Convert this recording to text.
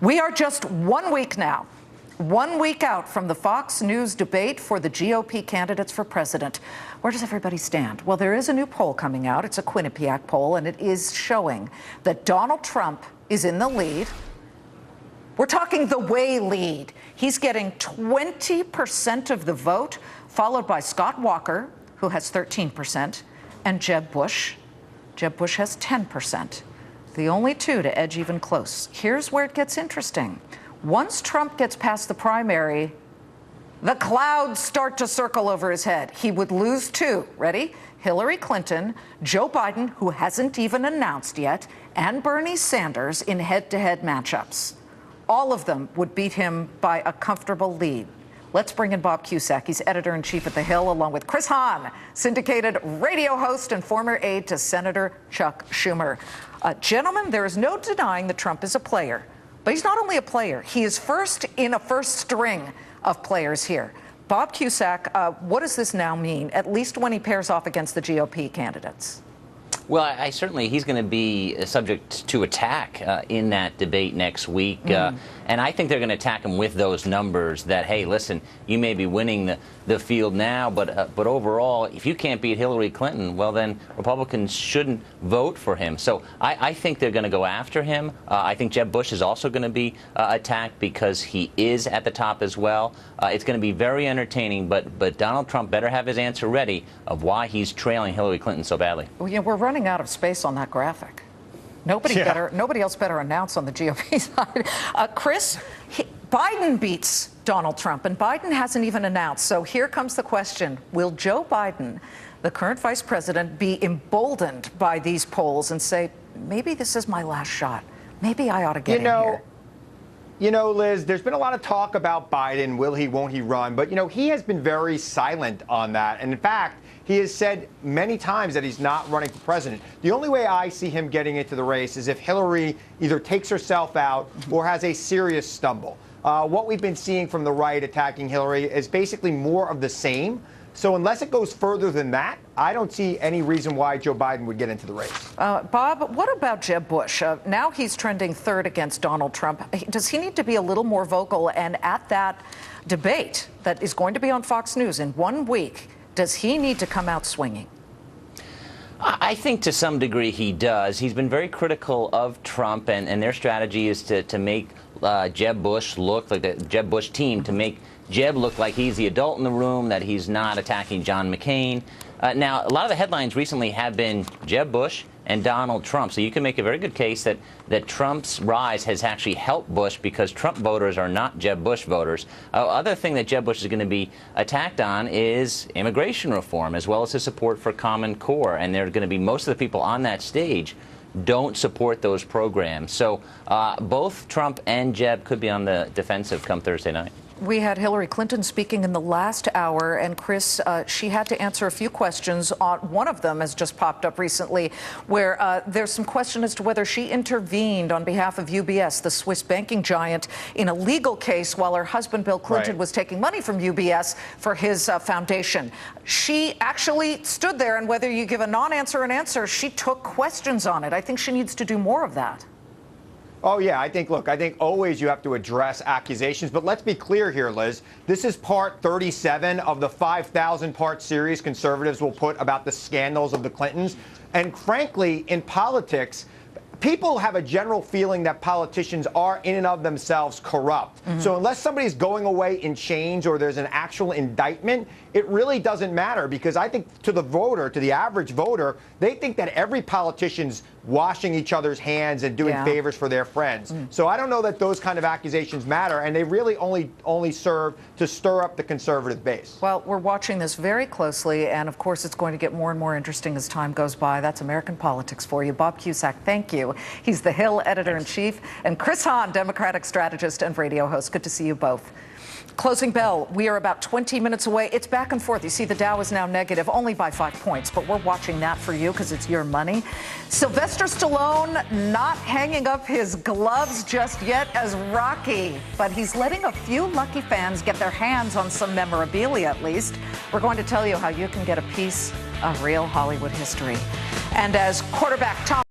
We are just 1 week now, 1 week out from the Fox News debate for the GOP candidates for president. Where does everybody stand? Well, there is a new poll coming out. It's a Quinnipiac poll, and it is showing that Donald Trump is in the lead. We're talking the way lead. He's getting 20% of the vote, followed by Scott Walker, who has 13%, and Jeb Bush. Jeb Bush has 10%. The only two to edge even close. Here's where it gets interesting. Once Trump gets past the primary, the clouds start to circle over his head. He would lose two. Ready? Hillary Clinton, Joe Biden, who hasn't even announced yet, and Bernie Sanders in head-to-head matchups. All of them would beat him by a comfortable lead. Let's bring in Bob Cusack. He's editor-in-chief at The Hill, along with Chris Hahn, syndicated radio host and former aide to Senator Chuck Schumer. Gentlemen, there is no denying that Trump is a player. But he's not only a player, he is first in a first string of players here. Bob Cusack, what does this now mean, at least when he pairs off against the GOP candidates? Well, I certainly, he's going to be subject to attack in that debate next week. And I think they're going to attack him with those numbers that, hey, listen, you may be winning the field now, but overall, if you can't beat Hillary Clinton, well, then Republicans shouldn't vote for him. So I think they're going to go after him. I think Jeb Bush is also going to be attacked because he is at the top as well. It's going to be very entertaining, but Donald Trump better have his answer ready of why he's trailing Hillary Clinton so badly. Well, we're running out of space on that graphic. Nobody else better announce on the GOP side. Chris, Biden beats Donald Trump, and Biden hasn't even announced. So here comes the question. Will Joe Biden, the current vice president, be emboldened by these polls and say, maybe this is my last shot? Maybe I ought to get in here. You know, Liz, there's been a lot of talk about Biden. Will he, won't he run? But, he has been very silent on that. And in fact, he has said many times that he's not running for president. The only way I see him getting into the race is if Hillary either takes herself out or has a serious stumble. What we've been seeing from the right attacking Hillary is basically more of the same. So unless it goes further than that, I don't see any reason why Joe Biden would get into the race. Bob, what about Jeb Bush? Now he's trending third against Donald Trump. Does he need to be a little more vocal? And at that debate that is going to be on Fox News in 1 week, does he need to come out swinging? I think to some degree he does. He's been very critical of Trump, and their strategy is to make Jeb Bush look like the Jeb Bush team, to make Jeb look like he's the adult in the room, that he's not attacking John McCain. Now, a lot of the headlines recently have been Jeb Bush and Donald Trump. So you can make a very good case that Trump's rise has actually helped Bush because Trump voters are not Jeb Bush voters. Other thing that Jeb Bush is going to be attacked on is immigration reform, as well as his support for Common Core. And they're going to be most of the people on that stage don't support those programs. So both Trump and Jeb could be on the defensive come Thursday night. We had Hillary Clinton speaking in the last hour, and Chris, she had to answer a few questions. One of them has just popped up recently, where there's some question as to whether she intervened on behalf of UBS, the Swiss banking giant, in a legal case while her husband, Bill Clinton, was taking money from UBS for his foundation. She actually stood there, and whether you give a non-answer an answer, she took questions on it. I think she needs to do more of that. Oh, yeah. I think always you have to address accusations. But let's be clear here, Liz. This is part 37 of the 5,000-part series conservatives will put about the scandals of the Clintons. And frankly, in politics, people have a general feeling that politicians are in and of themselves corrupt. So unless somebody's going away in chains or there's an actual indictment, it really doesn't matter, because I think to the voter, to the average voter, they think that every politician's washing each other's hands and doing favors for their friends. So I don't know that those kind of accusations matter, and they really only serve to stir up the conservative base. Well, we're watching this very closely, and of course it's going to get more and more interesting as time goes by. That's American politics for you. Bob Cusack, thank you. He's the Hill editor-in-chief, and Chris Hahn, Democratic strategist and radio host. Good to see you both. Closing bell. We are about 20 minutes away. It's back and forth. You see, the Dow is now negative, only by 5 points, but we're watching that for you because it's your money. Sylvester Stallone not hanging up his gloves just yet as Rocky, but he's letting a few lucky fans get their hands on some memorabilia at least. We're going to tell you how you can get a piece of real Hollywood history. And as quarterback Tom